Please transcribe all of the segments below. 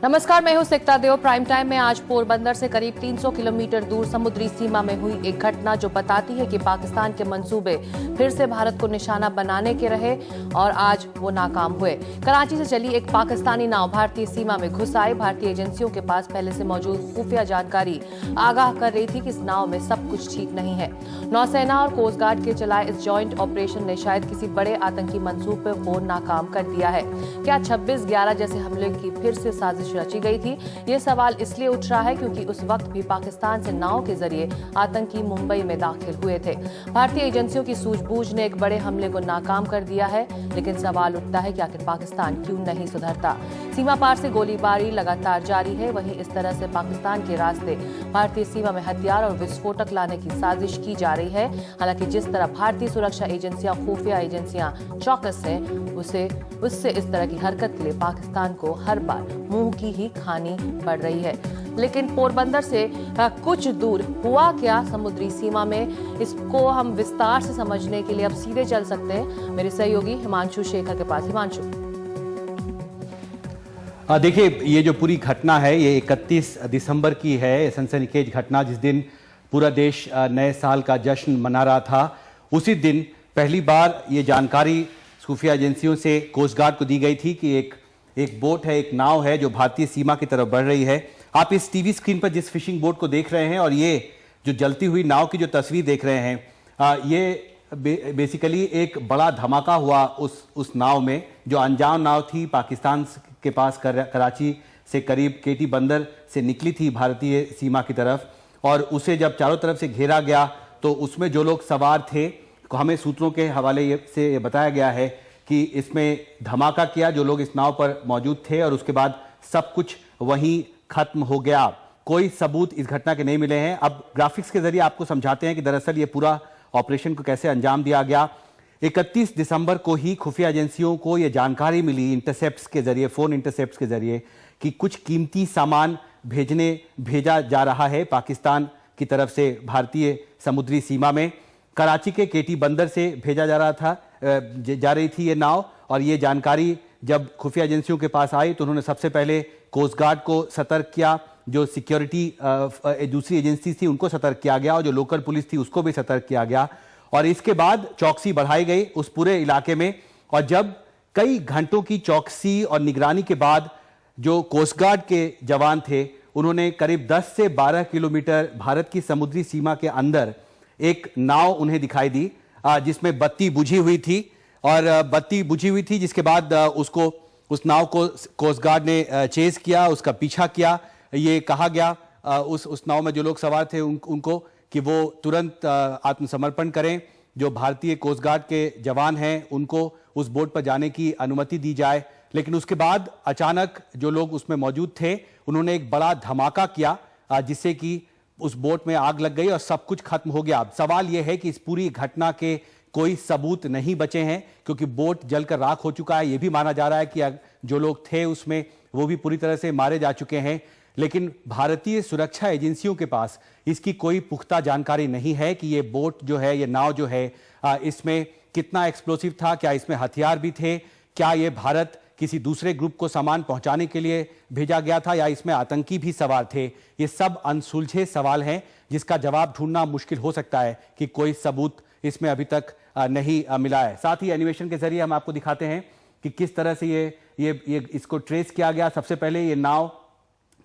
नमस्कार, मैं हूं सिकता देव। प्राइम टाइम में आज पोरबंदर से करीब 300 किलोमीटर दूर समुद्री सीमा में हुई एक घटना जो बताती है कि पाकिस्तान के मंसूबे फिर से भारत को निशाना बनाने के रहे और आज वो नाकाम हुए। कराची से चली एक पाकिस्तानी नाव भारतीय सीमा में घुस आई। भारतीय एजेंसियों के पास पहले से मौजूद खुफिया जानकारी आगाह कर रही थी कि इस नाव में सब कुछ ठीक नहीं है। नौसेना और कोस्ट गार्ड के चलाए इस जॉइंट ऑपरेशन ने शायद किसी बड़े आतंकी मंसूबे को नाकाम कर दिया है। क्या 26/11 जैसे हमले की फिर से साजिश रची गई थी? ये सवाल इसलिए उठ रहा है क्योंकि उस वक्त भी पाकिस्तान से नाव के जरिए आतंकी मुंबई में दाखिल हुए थे। भारतीय एजेंसियों की सूझबूझ ने एक बड़े हमले को नाकाम कर दिया है, लेकिन सवाल उठता है कि आखिर पाकिस्तान क्यों नहीं सुधरता। सीमा पार से गोलीबारी लगातार जारी है। वहीं इस तरह से पाकिस्तान के रास्ते भारतीय सीमा में हथियार और विस्फोटक लाने की साजिश की जा रही है। हालांकि जिस तरह भारतीय सुरक्षा एजेंसियां, खुफिया एजेंसियां चौकस हैं, उससे इस तरह की हरकत के लिए पाकिस्तान को हर बार मुंह की ही खानी पड़ रही है। लेकिन पोरबंदर से कुछ दूर हुआ क्या समुद्री सीमा में, इसको हम विस्तार से समझने के लिए अब सीधे चल सकते हैं मेरे सहयोगी हिमांशु शेखर के पास। हिमांशु, देखिए, ये जो पूरी घटना है ये 31 दिसंबर की है। सनसनीखेज घटना, जिस दिन पूरा देश नए साल का जश्न मना रहा था। उसी दिन पहली बार ये जानकारी खुफिया एजेंसियों से कोस्ट गार्ड को दी गई थी कि एक बोट है, एक नाव है जो भारतीय सीमा की तरफ बढ़ रही है। आप इस टीवी स्क्रीन पर जिस फिशिंग बोट को देख रहे हैं और ये जो जलती हुई नाव की जो तस्वीर देख रहे हैं, ये बेसिकली एक बड़ा धमाका हुआ उस नाव में, जो अनजान नाव थी। पाकिस्तान के पास कराची से करीब केटी बंदर से निकली थी भारतीय सीमा की तरफ, और उसे जब चारों तरफ से घेरा गया तो उसमें जो लोग सवार थे, हमें सूत्रों के हवाले से ये बताया गया है कि इसमें धमाका किया जो लोग इस नाव पर मौजूद थे, और उसके बाद सब कुछ वहीं खत्म हो गया। कोई सबूत इस घटना के नहीं मिले हैं। अब ग्राफिक्स के जरिए आपको समझाते हैं कि दरअसल ये पूरा ऑपरेशन को कैसे अंजाम दिया गया। 31 दिसंबर को ही खुफिया एजेंसियों को यह जानकारी मिली इंटरसेप्ट्स के जरिए, फोन इंटरसेप्ट्स के जरिए, कि कुछ कीमती सामान भेजा जा रहा है पाकिस्तान की तरफ से भारतीय समुद्री सीमा में। कराची के केटी बंदर से भेजा जा रही थी ये नाव, और ये जानकारी जब खुफिया एजेंसियों के पास आई तो उन्होंने सबसे पहले कोस्ट गार्ड को सतर्क किया, जो सिक्योरिटी दूसरी एजेंसी थी उनको सतर्क किया गया, और जो लोकल पुलिस थी उसको भी सतर्क किया गया, और इसके बाद चौकसी बढ़ाई गई उस पूरे इलाके में। और जब कई घंटों की चौकसी और निगरानी के बाद जो कोस्ट गार्ड के जवान थे, उन्होंने करीब 10 से 12 किलोमीटर भारत की समुद्री सीमा के अंदर एक नाव उन्हें दिखाई दी, जिसमें बत्ती बुझी हुई थी, जिसके बाद उस नाव को कोस्ट गार्ड ने चेज किया, उसका पीछा किया। ये कहा गया उस नाव में जो लोग सवार थे उनको कि वो तुरंत आत्मसमर्पण करें। जो भारतीय कोस्ट गार्ड के जवान हैं उनको उस बोट पर जाने की अनुमति दी जाए। लेकिन उसके बाद अचानक जो लोग उसमें मौजूद थे उन्होंने एक बड़ा धमाका किया, जिससे कि उस बोट में आग लग गई और सब कुछ खत्म हो गया। अब सवाल यह है कि इस पूरी घटना के कोई सबूत नहीं बचे हैं, क्योंकि बोट जलकर राख हो चुका है। यह भी माना जा रहा है कि जो लोग थे उसमें वो भी पूरी तरह से मारे जा चुके हैं। लेकिन भारतीय सुरक्षा एजेंसियों के पास इसकी कोई पुख्ता जानकारी नहीं है कि ये बोट जो है, ये नाव जो है, इसमें कितना एक्सप्लोसिव था, क्या इसमें हथियार भी थे, क्या ये भारत किसी दूसरे ग्रुप को सामान पहुंचाने के लिए भेजा गया था, या इसमें आतंकी भी सवार थे। ये सब अनसुलझे सवाल हैं जिसका जवाब ढूंढना मुश्किल हो सकता है कि कोई सबूत इसमें अभी तक नहीं मिला है। साथ ही एनिमेशन के जरिए हम आपको दिखाते हैं कि किस तरह से ये इसको ट्रेस किया गया। सबसे पहले ये नाव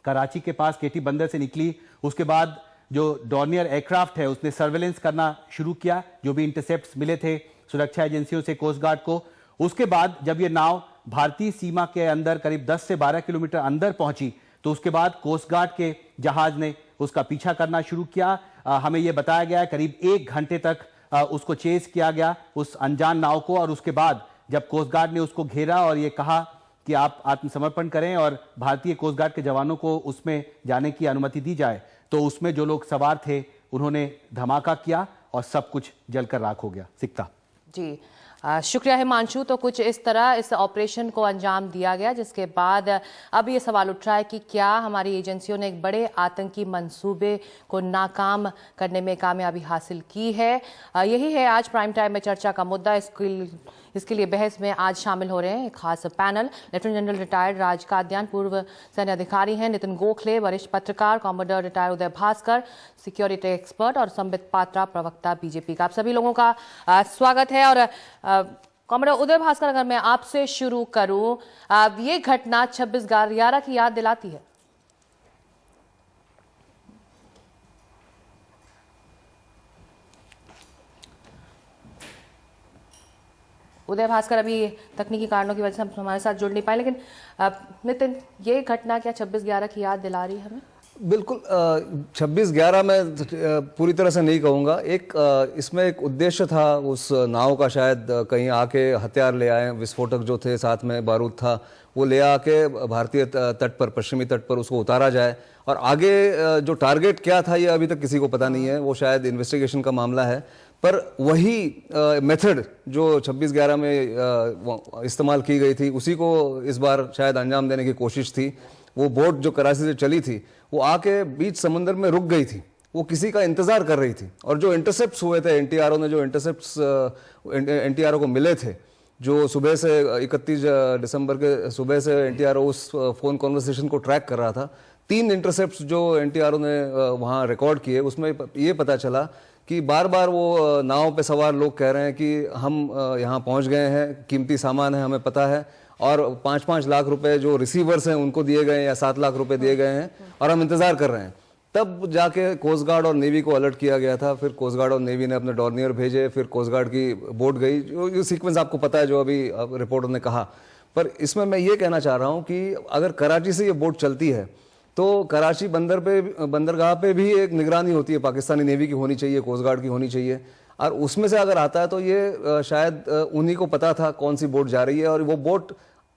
कराची के पास केटी बंदर से निकली, उसके बाद जो डॉर्नियर एयरक्राफ्ट है उसने सर्वेलेंस करना शुरू किया, जो भी इंटरसेप्ट्स मिले थे सुरक्षा एजेंसियों से कोस्ट गार्ड को। उसके बाद जब ये नाव भारतीय सीमा के अंदर करीब 10 से 12 किलोमीटर अंदर पहुंची तो उसके बाद कोस्ट गार्ड के जहाज ने उसका पीछा करना शुरू किया। हमें यह बताया गया है करीब 1 घंटे तक उसको चेज किया गया, उस अनजान नाव को, और उसके बाद जब कोस्ट गार्ड ने उसको घेरा और ये कहा कि आप आत्मसमर्पण करें और भारतीय कोस्ट गार्ड के जवानों को उसमें जाने की अनुमति दी जाए, तो उसमें जो लोग सवार थे उन्होंने धमाका किया और सब कुछ जलकर राख हो गया। सिकता जी, शुक्रिया हिमांशु। तो कुछ इस तरह इस ऑपरेशन को अंजाम दिया गया, जिसके बाद अब ये सवाल उठ रहा है कि क्या हमारी एजेंसियों ने एक बड़े आतंकी मंसूबे को नाकाम करने में कामयाबी हासिल की है। यही है आज प्राइम टाइम में चर्चा का मुद्दा। इसके लिए बहस में आज शामिल हो रहे हैं एक खास पैनल। लेफ्टिनेंट जनरल रिटायर्ड राज काद्यान पूर्व सैन्य अधिकारी हैं, नितिन गोखले वरिष्ठ पत्रकार, कॉमोडर retired Uday Bhaskar security expert और संबित पात्रा प्रवक्ता बीजेपी का। आप सभी लोगों का स्वागत है। और कॉमोडर उदय भास्कर, अगर मैं आपसे शुरू करूं, ये घटना 26/11 की याद दिलाती है। उदय भास्कर अभी तकनीकी कारणों की वजह से हमारे साथ जुड़ नहीं पाए, लेकिन नितिन, ये घटना क्या 26/11 की याद दिला रही है हमें? बिल्कुल। 26/11 में पूरी तरह से नहीं कहूँगा। इसमें एक उद्देश्य था उस नाव का, शायद कहीं आके हथियार ले आए, विस्फोटक जो थे साथ में, बारूद था, वो ले आके भारतीय तट पर, पश्चिमी तट पर उसको उतारा जाए। और आगे जो टारगेट क्या था ये अभी तक किसी को पता नहीं है, वो शायद इन्वेस्टिगेशन का मामला है। पर वही मेथड जो 26/11 में इस्तेमाल की गई थी, उसी को इस बार शायद अंजाम देने की कोशिश थी। वो बोट जो कराची से चली थी, वो आके बीच समंदर में रुक गई थी, वो किसी का इंतजार कर रही थी। और जो इंटरसेप्ट्स हुए थे, एनटीआरओ ने जो इंटरसेप्ट्स एनटीआरओ को मिले थे, जो सुबह से 31 दिसंबर के सुबह से एनटीआरओ उस फोन कॉन्वर्सेशन को ट्रैक कर रहा था। 3 इंटरसेप्ट्स जो एनटीआरओ ने वहाँ रिकॉर्ड किए, उसमें ये पता चला कि बार बार वो नाव पे सवार लोग कह रहे हैं कि हम यहाँ पहुँच गए हैं, कीमती सामान है, हमें पता है, और 5-5 लाख रुपए जो रिसीवर्स हैं उनको दिए गए हैं, या 7 लाख रुपए दिए गए हैं, और हम इंतजार कर रहे हैं। तब जाके कोस्ट गार्ड और नेवी को अलर्ट किया गया था। फिर कोस्ट गार्ड और नेवी ने अपने डॉर्नियर भेजे, फिर कोस्ट गार्ड की बोट गई। ये सीक्वेंस आपको पता है जो अभी रिपोर्टर ने कहा। पर इसमें मैं ये कहना चाह रहा हूँ कि अगर कराची से ये बोट चलती है तो कराची बंदरगाह पे भी एक निगरानी होती है, पाकिस्तानी नेवी की होनी चाहिए, कोस्ट गार्ड की होनी चाहिए। और उसमें से अगर आता है तो ये शायद उन्हीं को पता था कौन सी बोट जा रही है, और वो बोट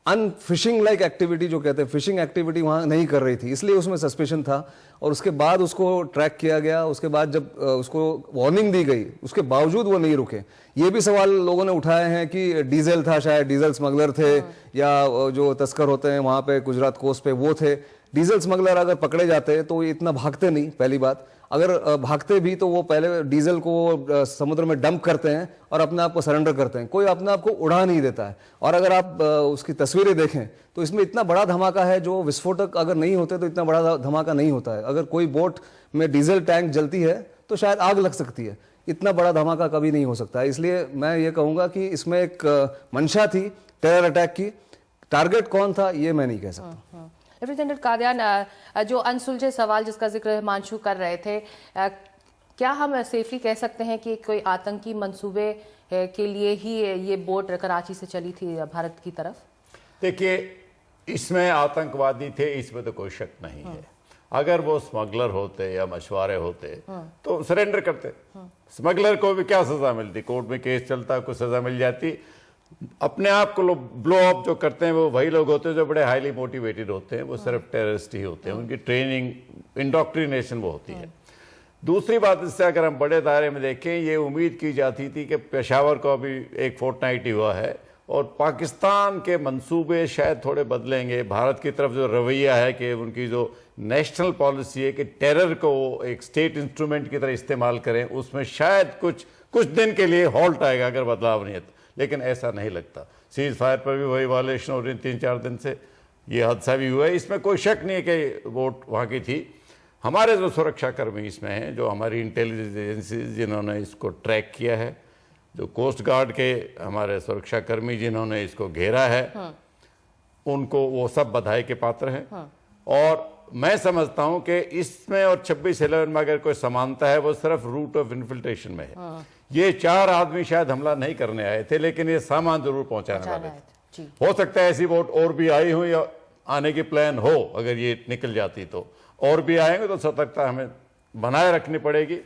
अनफिशिंग लाइक एक्टिविटी जो कहते हैं, फिशिंग एक्टिविटी वहाँ नहीं कर रही थी, इसलिए उसमें सस्पेशन था। और उसके बाद उसको ट्रैक किया गया। उसके बाद जब उसको वार्निंग दी गई, उसके बावजूद वो नहीं रुके। ये भी सवाल लोगों ने उठाए हैं कि डीजल था, शायद डीजल स्मगलर थे, या जो तस्कर होते हैं वहाँ पे गुजरात कोस्ट पे वो थे। डीजल स्मगलर अगर पकड़े जाते तो ये इतना भागते नहीं, पहली बात। अगर भागते भी तो वो पहले डीजल को समुद्र में डंप करते हैं और अपने आप को सरेंडर करते हैं, कोई अपने आप को उड़ा नहीं देता है। और अगर आप उसकी तस्वीरें देखें तो इसमें इतना बड़ा धमाका है, जो विस्फोटक अगर नहीं होते तो इतना बड़ा धमाका नहीं होता है। अगर कोई बोट में डीजल टैंक जलती है तो शायद आग लग सकती है, इतना बड़ा धमाका कभी नहीं हो सकता है। इसलिए मैं ये कहूँगा कि इसमें एक मंशा थी टेरर अटैक की। टारगेट कौन था ये मैं नहीं कह सकता। लेफ्टिनेंट काद्यान, जो अनसुलझे सवाल जिसका जिक्र हिमांशु कर रहे थे, क्या हम सेफली कह सकते हैं कि कोई आतंकी मंसूबे के लिए ही ये बोट कराची से चली थी भारत की तरफ? देखिए, इसमें आतंकवादी थे, इसमें तो कोई शक नहीं है। अगर वो स्मगलर होते या मछुआरे होते तो सरेंडर करते। स्मगलर को भी क्या सजा मिलती? कोर्ट में केस चलता, कुछ सजा मिल जाती। अपने आप को ब्लो अप जो करते हैं वो वही लोग होते हैं जो बड़े हाईली मोटिवेटेड होते हैं, वो सिर्फ टेररिस्ट ही होते हैं, उनकी ट्रेनिंग, इंडोक्ट्रिनेशन वो होती है। दूसरी बात, इससे अगर हम बड़े दायरे में देखें, ये उम्मीद की जाती थी कि पेशावर को अभी एक फोर्टनाइट ही हुआ है और पाकिस्तान के मंसूबे शायद थोड़े बदलेंगे। भारत की तरफ जो रवैया है कि उनकी जो नेशनल पॉलिसी है कि टेरर को एक स्टेट इंस्ट्रूमेंट की तरह इस्तेमाल करें, उसमें शायद कुछ दिन के लिए हॉल्ट आएगा अगर बदलाव नहीं है तो। लेकिन ऐसा नहीं लगता। सीज फायर पर भी वही वायलेशन हो रही 3-4 दिन से, ये हादसा भी हुआ है। इसमें कोई शक नहीं है कि वोट वहाँ की थी। हमारे जो सुरक्षाकर्मी इसमें हैं, जो हमारी इंटेलिजेंस एजेंसी जिन्होंने इसको ट्रैक किया है, जो कोस्ट गार्ड के हमारे सुरक्षाकर्मी जिन्होंने इसको घेरा है, उनको वो सब बधाई के पात्र हैं। और मैं समझता हूं कि इसमें और 26/11 में अगर कोई समानता है वो सिर्फ रूट ऑफ इन्फिल्ट्रेशन में है। ये 4 आदमी शायद हमला नहीं करने आए थे, लेकिन ये सामान जरूर पहुंचाने वाले थे। हो सकता है ऐसी वोट और भी आई हो या आने की प्लान हो, अगर ये निकल जाती तो और भी आएंगे। तो सतर्कता हमें बनाए रखनी पड़ेगी।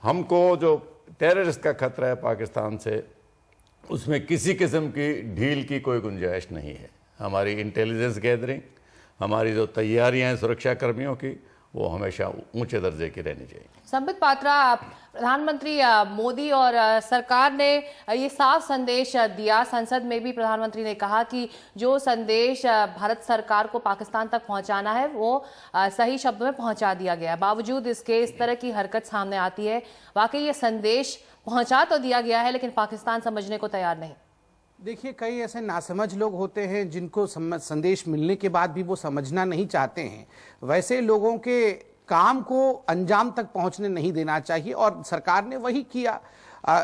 हमको जो टेररिस्ट का खतरा है पाकिस्तान से, उसमें किसी किस्म की ढील की कोई गुंजाइश नहीं है। हमारी इंटेलिजेंस गैदरिंग, हमारी जो तैयारियां हैं सुरक्षा कर्मियों की, वो हमेशा ऊंचे दर्जे की रहनी चाहिए। संबित पात्रा, प्रधानमंत्री मोदी और सरकार ने ये साफ संदेश दिया, संसद में भी प्रधानमंत्री ने कहा कि जो संदेश भारत सरकार को पाकिस्तान तक पहुंचाना है वो सही शब्दों में पहुंचा दिया गया। बावजूद इसके इस तरह की हरकत सामने आती है। वाकई ये संदेश पहुंचा तो दिया गया है लेकिन पाकिस्तान समझने को तैयार नहीं। देखिए, कई ऐसे नासमझ लोग होते हैं जिनको संदेश मिलने के बाद भी वो समझना नहीं चाहते हैं। वैसे लोगों के काम को अंजाम तक पहुंचने नहीं देना चाहिए और सरकार ने वही किया।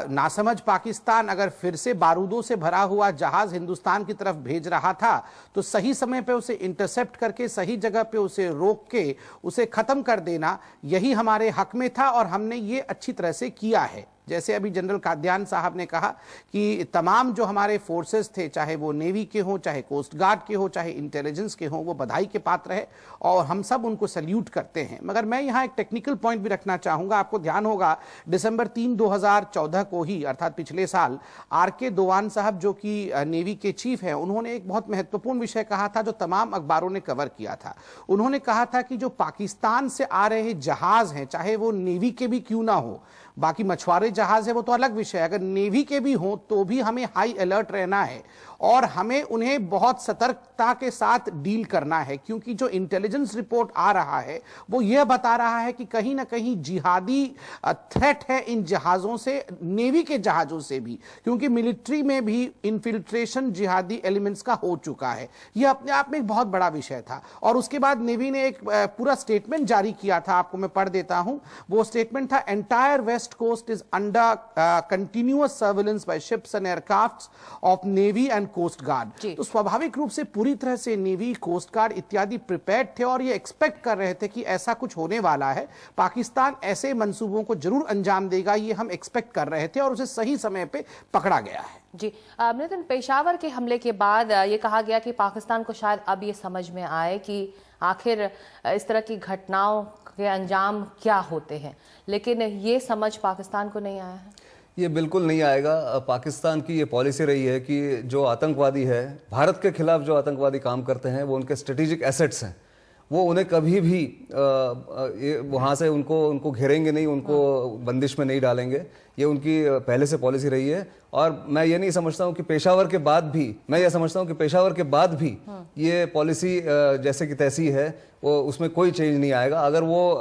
नासमझ पाकिस्तान अगर फिर से बारूदों से भरा हुआ जहाज हिंदुस्तान की तरफ भेज रहा था तो सही समय पे उसे इंटरसेप्ट करके सही जगह पे उसे रोक के उसे खत्म कर देना यही हमारे हक में था और हमने ये अच्छी तरह से किया है। जैसे अभी जनरल कादयान साहब ने कहा कि तमाम जो हमारे फोर्सेस थे, चाहे वो नेवी के हों, चाहे कोस्ट गार्ड के हों, चाहे इंटेलिजेंस के हों, वो बधाई के पात्र है और हम सब उनको सल्यूट करते हैं। मगर मैं यहाँ एक टेक्निकल पॉइंट भी रखना चाहूँगा। आपको ध्यान होगा दिसंबर 3, 2014 को ही, अर्थात पिछले साल, RK दोवान साहब जो कि नेवी के चीफ हैं, उन्होंने एक बहुत महत्वपूर्ण विषय कहा था जो तमाम अखबारों ने कवर किया था। उन्होंने कहा था कि जो पाकिस्तान से आ रहे जहाज हैं, चाहे वो नेवी के भी क्यों ना हो, बाकी मछुआरे जहाज है वो तो अलग विषय है, अगर नेवी के भी हों तो भी हमें हाई अलर्ट रहना है और हमें उन्हें बहुत सतर्कता के साथ डील करना है, क्योंकि जो इंटेलिजेंस रिपोर्ट आ रहा है वो यह बता रहा है कि कहीं ना कहीं जिहादी थ्रेट है इन जहाज़ों से, नेवी के जहाज़ों से भी, क्योंकि मिलिट्री में भी इन्फिल्ट्रेशन जिहादी एलिमेंट्स का हो चुका है। यह अपने आप में एक बहुत बड़ा विषय था। और उसके बाद नेवी ने एक पूरा स्टेटमेंट जारी किया था, आपको मैं पढ़ देता हूं। वो स्टेटमेंट था, entire west coast is under continuous surveillance by ships and aircrafts of navy and coast guard. तो स्वाभाविक रूप से पूरी तरह से नेवी, कोस्ट गार्ड इत्यादि प्रिपेयर्ड थे और ये एक्सपेक्ट कर रहे थे कि ऐसा कुछ होने वाला है, पाकिस्तान ऐसे मंसूबों को जरूर अंजाम देगा, ये हम एक्सपेक्ट कर रहे थे और उसे सही समय पे पकड़ा गया है। जी नितिन, पेशावर के हमले के बाद ये कहा गया कि पाकिस्तान को शायद अब ये समझ में आए कि आखिर इस तरह की घटनाओं के अंजाम क्या होते हैं, लेकिन ये समझ पाकिस्तान को नहीं आया है। ये बिल्कुल नहीं आएगा। पाकिस्तान की ये पॉलिसी रही है कि जो आतंकवादी है, भारत के खिलाफ जो आतंकवादी काम करते हैं, वो उनके स्ट्रेटेजिक एसेट्स हैं, वो उन्हें कभी भी वहाँ से उनको घेरेंगे नहीं, उनको बंदिश में नहीं डालेंगे। ये उनकी पहले से पॉलिसी रही है। और मैं ये नहीं समझता हूँ कि पेशावर के बाद भी, मैं ये समझता हूँ कि पेशावर के बाद भी ये पॉलिसी जैसे कि तैसी है, वो उसमें कोई चेंज नहीं आएगा। अगर वो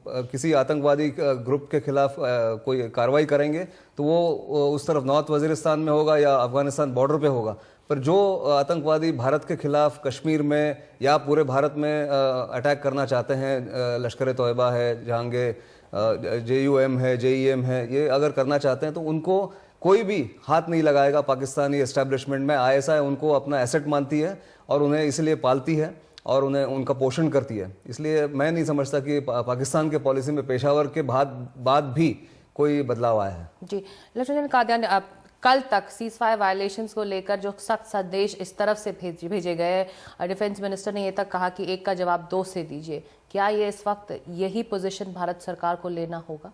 किसी आतंकवादी ग्रुप के खिलाफ कोई कार्रवाई करेंगे तो वो उस तरफ नॉर्थ वजीरिस्तान में होगा या अफगानिस्तान बॉर्डर पे होगा। पर जो आतंकवादी भारत के खिलाफ कश्मीर में या पूरे भारत में अटैक करना चाहते हैं, लश्कर तोयबा है, जहांगे JUM है, JEM है, ये अगर करना चाहते हैं तो उनको कोई भी हाथ नहीं लगाएगा। पाकिस्तानी एस्टेब्लिशमेंट में ISI उनको अपना एसेट मानती है और उन्हें इसलिए पालती है और उन्हें उनका पोषण करती है। इसलिए मैं नहीं समझता कि पाकिस्तान के पॉलिसी में पेशावर के बाद भी कोई बदलाव आया है। जी, लेफ्टिनेंट कादयान, कल तक सीज फायर वायलेशंस को लेकर जो सख्त संदेश इस तरफ से भेजे गए, डिफेंस मिनिस्टर ने ये तक कहा कि एक का जवाब दो से दीजिए। क्या ये इस वक्त यही पोजीशन भारत सरकार को लेना होगा?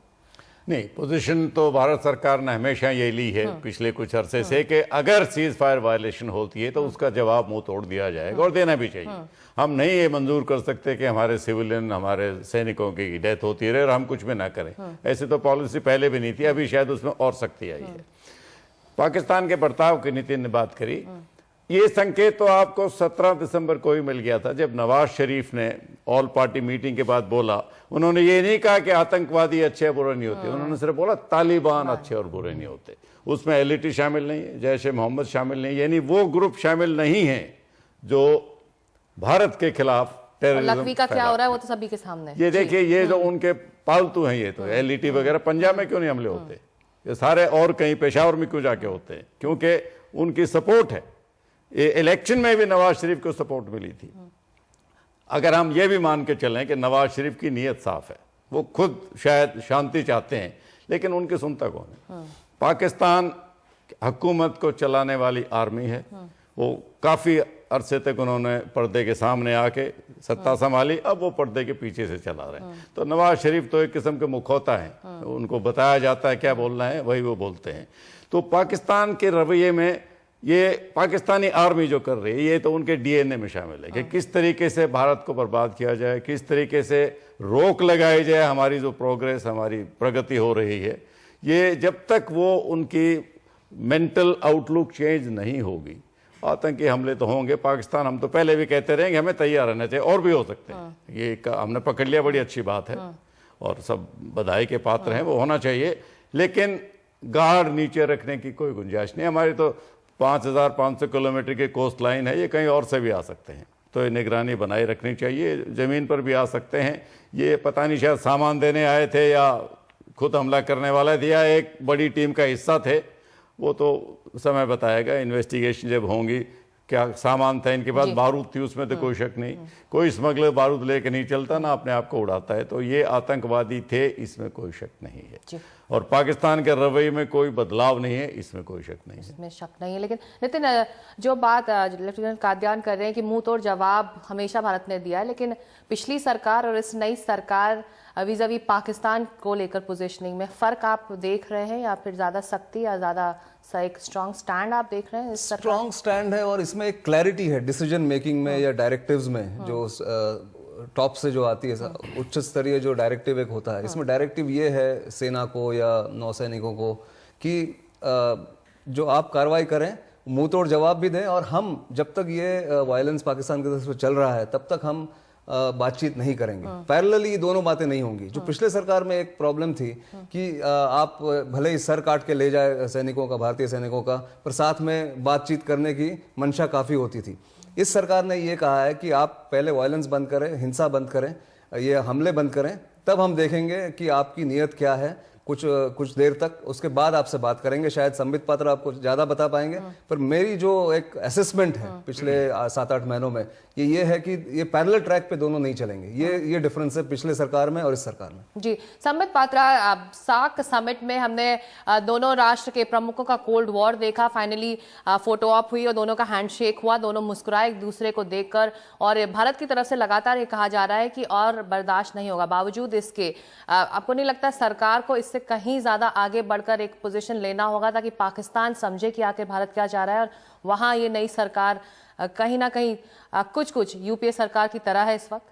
नहीं, पोजीशन तो भारत सरकार ने हमेशा ये ली है पिछले कुछ अरसे से कि अगर सीज फायर वायलेशन होती है तो उसका जवाब मुंह तोड़ दिया जाएगा और देना भी चाहिए। हम नहीं ये मंजूर कर सकते कि हमारे सिविलियन, हमारे सैनिकों की डेथ होती रहे और हम कुछ भी ना करें। ऐसे तो पॉलिसी पहले भी नहीं थी, अभी शायद उसमें और सख्ती आई है। पाकिस्तान के बर्ताव की नितिन ने बात करी, ये संकेत तो आपको 17 दिसंबर को ही मिल गया था जब नवाज शरीफ ने ऑल पार्टी मीटिंग के बाद बोला। उन्होंने ये नहीं कहा कि आतंकवादी अच्छे और बुरे नहीं होते, उन्होंने सिर्फ बोला तालिबान अच्छे और बुरे नहीं होते। उसमें LET शामिल नहीं है, जैश ए मोहम्मद शामिल नहीं, यानी वो ग्रुप शामिल नहीं है जो भारत के खिलाफ टेररिज्म लखवी का क्या हो रहा है वो तो सभी के सामने। ये देखिए, ये जो उनके पालतू हैं, ये तो LET वगैरह पंजाब में क्यों नहीं हमले होते, ये सारे और कहीं पेशावर में क्यों जाके होते हैं? क्योंकि उनकी सपोर्ट है। ये इलेक्शन में भी नवाज शरीफ को सपोर्ट मिली थी। अगर हम ये भी मान के चलें कि नवाज शरीफ की नीयत साफ है, वो खुद शायद शांति चाहते हैं, लेकिन उनकी सुनता कौन है? पाकिस्तान हुकूमत को चलाने वाली आर्मी है। वो काफ़ी अरसे तक उन्होंने पर्दे के सामने आके सत्ता संभाली, अब वो पर्दे के पीछे से चला रहे हैं। तो नवाज शरीफ तो एक किस्म के मुखौता हैं, उनको बताया जाता है क्या बोलना है, वही वो बोलते हैं। तो पाकिस्तान के रवैये में ये पाकिस्तानी आर्मी जो कर रही है ये तो उनके डीएनए में शामिल है कि किस तरीके से भारत को बर्बाद किया जाए, किस तरीके से रोक लगाई जाए हमारी जो प्रोग्रेस, हमारी प्रगति हो रही है। ये जब तक वो उनकी मेंटल आउटलुक चेंज नहीं होगी, आतंकी हमले तो होंगे। पाकिस्तान, हम तो पहले भी कहते रहेंगे हमें तैयार रहना चाहिए, और भी हो सकते हैं। ये हमने पकड़ लिया, बड़ी अच्छी बात है और सब बधाई के पात्र हैं, वो होना चाहिए। लेकिन गार्ड नीचे रखने की कोई गुंजाइश नहीं। हमारी तो 5500 किलोमीटर की कोस्ट लाइन है, ये कहीं और से भी आ सकते हैं, तो ये निगरानी बनाए रखनी चाहिए। ज़मीन पर भी आ सकते हैं, ये पता नहीं शायद सामान देने आए थे या खुद हमला करने वाला थे या एक बड़ी टीम का हिस्सा थे, वो तो समय बताएगा। इन्वेस्टिगेशन जब होंगी, क्या सामान था इनके पास, बारूद थी उसमें तो कोई शक नहीं। कोई स्मगलर बारूद लेके नहीं चलता ना अपने आप को उड़ाता है, तो ये आतंकवादी थे, इसमें कोई शक नहीं है। और पाकिस्तान के रवैये में कोई बदलाव नहीं है, इसमें कोई शक नहीं है। इसमें शक नहीं है। लेकिन नितिन, जो बात लेफ्टिनेंट कादियान कर रहे हैं कि मुंह तोड़ जवाब हमेशा भारत ने दिया है, लेकिन पिछली सरकार और इस नई सरकार वीज़ावी पाकिस्तान को लेकर पोजीशनिंग में फर्क आप देख रहे हैं, या फिर ज्यादा सख्ती या ज्यादा एक स्ट्रॉन्ग स्टैंड आप देख रहे हैं? स्ट्रॉन्ग स्टैंड है और इसमें एक क्लैरिटी है डिसीजन मेकिंग में या डायरेक्टिव्स में, जो टॉप से जो आती है, उच्च स्तरीय जो डायरेक्टिव एक होता है, इसमें डायरेक्टिव ये है सेना को या नौसैनिकों को कि जो आप कार्रवाई करें, मुंह तोड़ जवाब भी दें, और हम जब तक ये वायलेंस पाकिस्तान की तरफ से चल रहा है तब तक हम बातचीत नहीं करेंगे। पैरेलली दोनों बातें नहीं होंगी। जो पिछले सरकार में एक प्रॉब्लम थी कि आप भले ही सर काट के ले जाए सैनिकों का, भारतीय सैनिकों का, पर साथ में बातचीत करने की मंशा काफी होती थी। इस सरकार ने ये कहा है कि आप पहले वायलेंस बंद करें, हिंसा बंद करें, ये हमले बंद करें, तब हम देखेंगे कि आपकी नीयत क्या है। कुछ देर तक, उसके बाद आपसे बात करेंगे। शायद संबित पात्र आपको ज्यादा बता पाएंगे, पर मेरी जो एक असेसमेंट है पिछले 7-8 महीनों में, ये है कि ये पैरेलल ट्रैक पे दोनों नहीं चलेंगे। ये डिफरेंस है पिछले सरकार में और इस सरकार में। जी, संबित पात्रा, सार्क समिट में हमने दोनों राष्ट्र के प्रमुखों का कोल्ड वॉर देखा। फाइनली फोटो ऑप हुई और दोनों का हैंडशेक हुआ, दोनों मुस्कुराए एक दूसरे को देखकर। और भारत की तरफ से लगातार ये कहा जा रहा है कि और बर्दाश्त नहीं होगा। बावजूद इसके आपको नहीं लगता सरकार को इससे कहीं ज्यादा आगे बढ़कर एक पोजीशन लेना होगा ताकि पाकिस्तान समझे कि आखिर भारत क्या चाह रहा है, और वहां ये नई सरकार कहीं ना कहीं कुछ यूपीए सरकार की तरह है इस वक्त?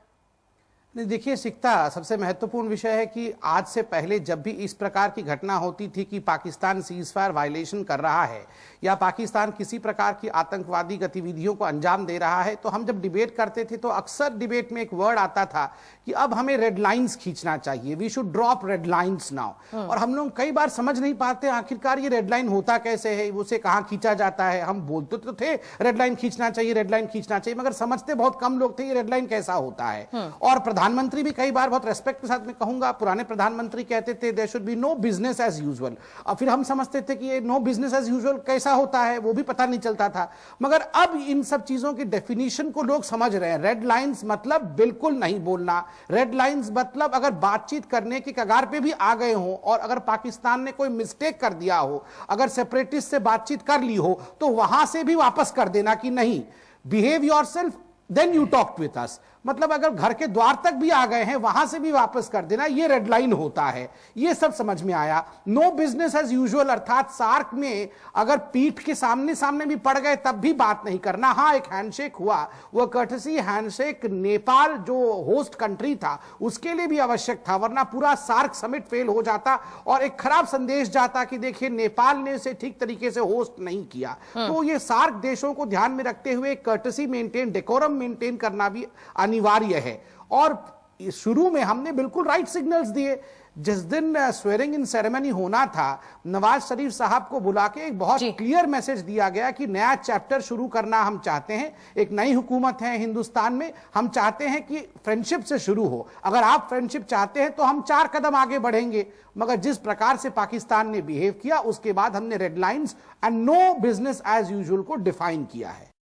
नहीं, देखिए सिकता, सबसे महत्वपूर्ण विषय है कि आज से पहले जब भी इस प्रकार की घटना होती थी कि पाकिस्तान सीजफायर वायलेशन कर रहा है या पाकिस्तान किसी प्रकार की आतंकवादी गतिविधियों को अंजाम दे रहा है, तो हम जब डिबेट करते थे तो अक्सर डिबेट में एक वर्ड आता था कि अब हमें रेड लाइंस खींचना चाहिए, we should drop red lines now. और हम लोग कई बार समझ नहीं पाते आखिरकार ये रेड लाइन होता कैसे है, उसे कहाँ खींचा जाता है। हम बोलते तो थे रेड लाइन खींचना चाहिए, रेड लाइन खींचना चाहिए, मगर समझते बहुत कम लोग थे ये रेड लाइन कैसा होता है। और प्रधानमंत्री भी कई बार, बहुत रेस्पेक्ट के साथ में कहूंगा, पुराने प्रधानमंत्री कहते थे there should be no business as usual. और फिर हम समझते थे कि ये नो बिजनेस एज यूजुअल कैसा होता है वो भी पता नहीं चलता था। मगर अब इन सब चीजों की डेफिनेशन को लोग समझ रहे हैं। रेड लाइंस मतलब बिल्कुल नहीं बोलना, रेड लाइंस मतलब अगर बातचीत करने की कगार पे भी आ गए हो और अगर पाकिस्तान ने कोई मिस्टेक कर दिया हो, अगर सेपरेटिस्ट से बातचीत कर ली हो, तो वहां से भी वापस कर देना कि नहीं, behave yourself then you talk with us. मतलब अगर घर के द्वार तक भी आ गए हैं वहां से भी वापस कर देना, ये रेड लाइन होता है। ये सब समझ में आया। नो बिजनेस एज यूजुअल अर्थात सार्क में अगर पीठ के सामने सामने भी पड़ गए तब भी बात नहीं करना। हाँ, एक हैंडशेक हुआ, वह कर्टसी हैंडशेक नेपाल जो होस्ट कंट्री था उसके लिए भी आवश्यक था, वरना पूरा सार्क समिट फेल हो जाता और एक खराब संदेश जाता कि देखिए नेपाल ने इसे ठीक तरीके से होस्ट नहीं किया। तो ये सार्क देशों को ध्यान में रखते हुए कर्टसी मेंटेन, डेकोरम मेंटेन करना भी अनिवार्य है। और शुरू में हमने बिल्कुल राइट सिग्नल्स दिए। जिस दिन स्वेरिंग इन सेरेमनी होना था, नवाज शरीफ साहब को बुला के एक बहुत क्लियर मैसेज दिया गया कि नया चैप्टर शुरू करना हम चाहते हैं, एक नई हुकूमत है हिंदुस्तान में, हम चाहते हैं कि फ्रेंडशिप से शुरू हो। अगर आप फ्रेंडशिप चाहते हैं तो हम 4 कदम आगे बढ़ेंगे। मगर जिस प्रकार से पाकिस्तान ने बिहेव किया उसके बाद हमने red lines and no business as usual को डिफाइन किया है।